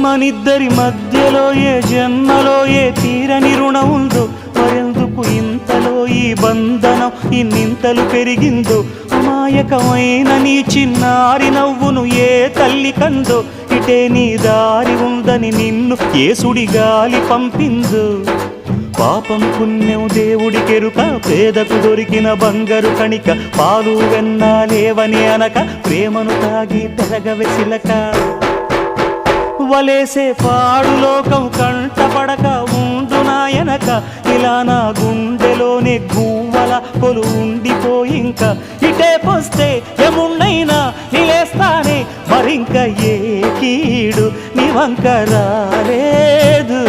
మనిద్దరి మధ్యలో ఏ జన్మలో ఏ తీరని రుణం ఉందో, మరెందుకు ఇంతలో ఈ బంధనం ఇన్నింతలు పెరిగిందో. అమాయకమైన నీ చిన్నారి నవ్వును ఏ తల్లి కందో, ఇటే నీ దారి ఉందని నిన్ను ఏ సుడిగాలి పంపిందో. పాపం పుణ్యం దేవుడికెరుక, పేదకు దొరికిన బంగారు కణిక, పాలు వెన్నాలేవని అనక ప్రేమను తాగి పెరగవెసిలక. వలేసే పాడు లోకం కంటపడక ఉండు నాయనక, ఇలా నా గుండెలోనే గువ్వల కొలు ఉండిపోయింక. ఇటే పోస్తే ఎమున్నైనా నిలేస్తానే, మరింక ఏ కీడు నీ వంక రాలేదు.